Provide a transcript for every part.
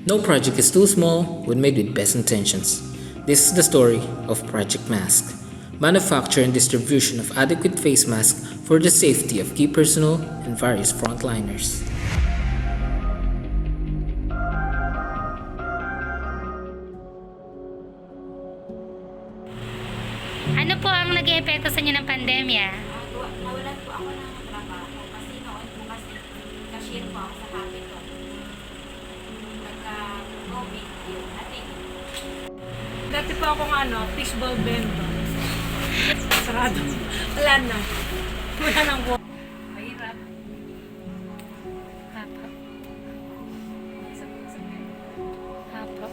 No project is too small when made with best intentions. This is the story of Project Mask, manufacture and distribution of adequate face masks for the safety of key personnel and various frontliners. Ano po ang naging epekto sa inyo ng pandemya? Nawalan po ako ng trabaho kasi noon po kasi cashier po ako sa Capitol. Nagka-COVID yun, natin. Dati po akong fishball vendor. Sarado. Wala na. Wala nang po. Mahirap. Hapo. Hapo.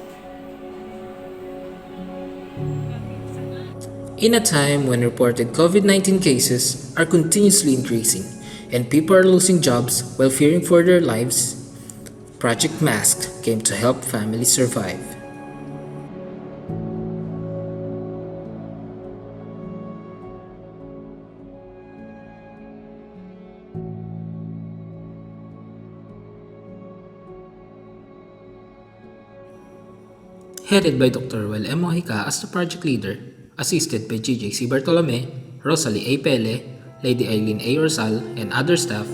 In a time when reported COVID-19 cases are continuously increasing and people are losing jobs while fearing for their lives, Project Mask came to help families survive. Headed by Dr. Ruel M. Mojica as the project leader, assisted by GJ C. Bartolome, Rosalie A. Pele, Lady Eileen A. Orsal, and other staff,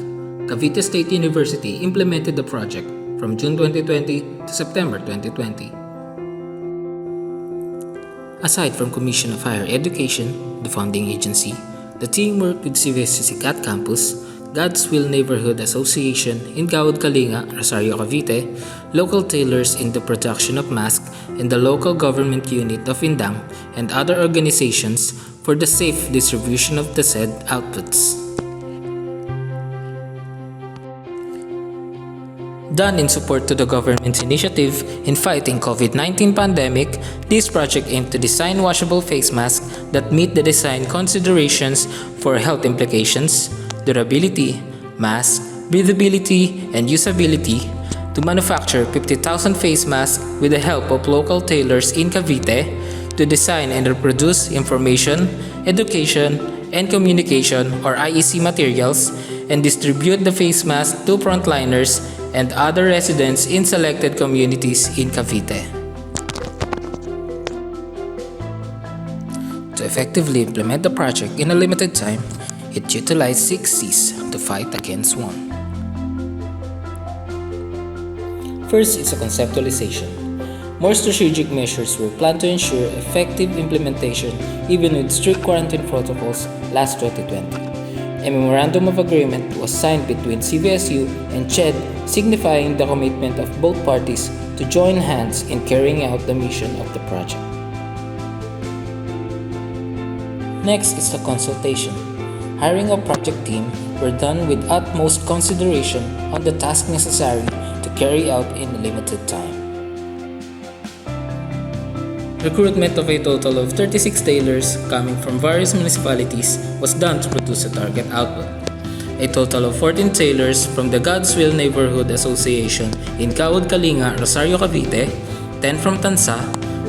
Cavite State University implemented the project from June 2020 to September 2020. Aside from Commission of Higher Education, the funding agency, the team worked with CVSC Sikat Campus, God's Will Neighborhood Association in Gawad Kalinga, Rosario Cavite, local tailors in the production of masks, and the local government unit of Indang and other organizations for the safe distribution of the said outputs. Done in support to the government's initiative in fighting COVID-19 pandemic, this project aimed to design washable face masks that meet the design considerations for health implications, durability, mass, breathability, and usability to manufacture 50,000 face masks with the help of local tailors in Cavite to design and reproduce information, education, and communication or IEC materials and distribute the face mask to frontliners and other residents in selected communities in Cavite. To effectively implement the project in a limited time, it utilized 6 C's to fight against one. First is a conceptualization. More strategic measures were planned to ensure effective implementation even with strict quarantine protocols last 2020. A memorandum of agreement was signed between CVSU and CHED signifying the commitment of both parties to join hands in carrying out the mission of the project. Next is the consultation. Hiring a project team were done with utmost consideration on the task necessary to carry out in a limited time. Recruitment of a total of 36 tailors coming from various municipalities was done to produce a target output. A total of 14 tailors from the God's Will Neighborhood Association in Gawad Kalinga, Rosario Cavite, 10 from Tansa,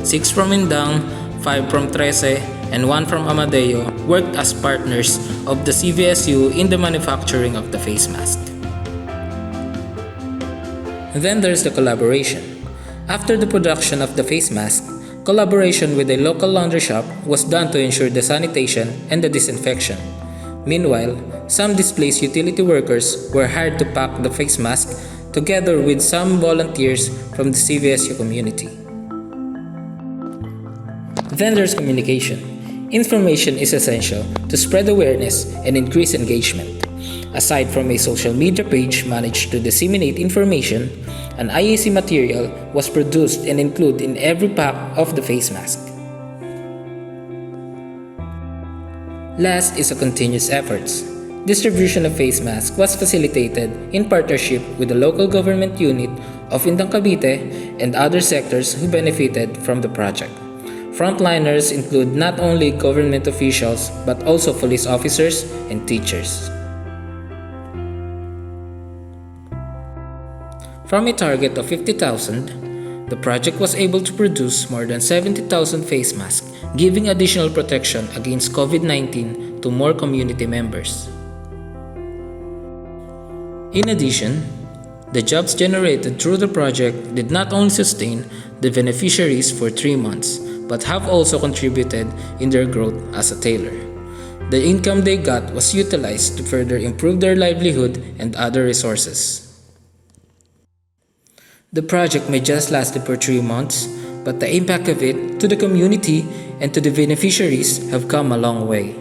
6 from Indang, 5 from Trece, and 1 from Amadeo worked as partners of the CVSU in the manufacturing of the face mask. Then there's the collaboration. After the production of the face mask, collaboration with a local laundry shop was done to ensure the sanitation and the disinfection. Meanwhile, some displaced utility workers were hired to pack the face mask together with some volunteers from the CVSU community. Then there's communication. Information is essential to spread awareness and increase engagement. Aside from a social media page managed to disseminate information, an IEC material was produced and included in every pack of the face mask. Last is a continuous efforts. Distribution of face masks was facilitated in partnership with the local government unit of Indang Cavite and other sectors who benefited from the project. Frontliners include not only government officials but also police officers and teachers. From a target of 50,000, the project was able to produce more than 70,000 face masks, giving additional protection against COVID-19 to more community members. In addition, The jobs generated through the project did not only sustain the beneficiaries for 3 months, but have also contributed in their growth as a tailor. The income they got was utilized to further improve their livelihood and other resources. The project may just lasted for 3 months, but the impact of it to the community and to the beneficiaries have come a long way.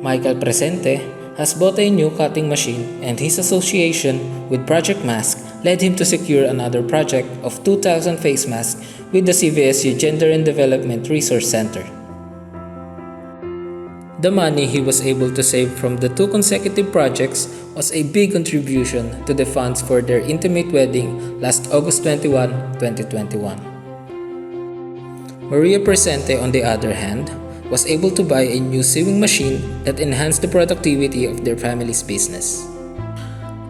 Michael Presente has bought a new cutting machine, and his association with Project Mask led him to secure another project of 2,000 face masks with the CVSU Gender and Development Resource Center. The money he was able to save from the 2 consecutive projects was a big contribution to the funds for their intimate wedding last August 21, 2021. Maria Presente, on the other hand, was able to buy a new sewing machine that enhanced the productivity of their family's business.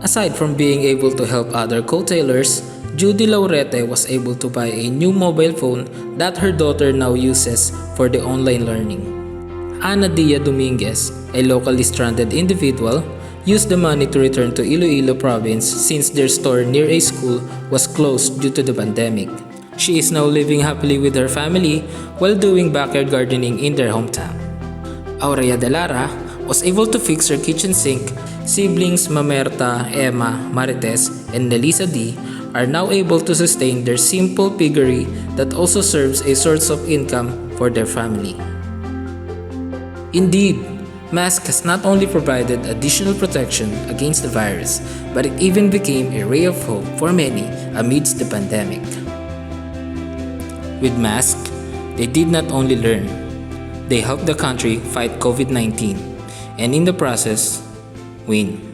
Aside from being able to help other co-tailors, Judy Laurete was able to buy a new mobile phone that her daughter now uses for the online learning. Ana Dia Dominguez, a locally stranded individual, used the money to return to Iloilo province since their store near a school was closed due to the pandemic. She is now living happily with her family while doing backyard gardening in their hometown. Aurea de Lara was able to fix her kitchen sink. Siblings Mamerta, Emma, Marites, and Nelisa D are now able to sustain their simple piggery that also serves a source of income for their family. Indeed, Mask has not only provided additional protection against the virus, but it even became a ray of hope for many amidst the pandemic. With Mask, they did not only learn, they helped the country fight COVID-19 and in the process, win.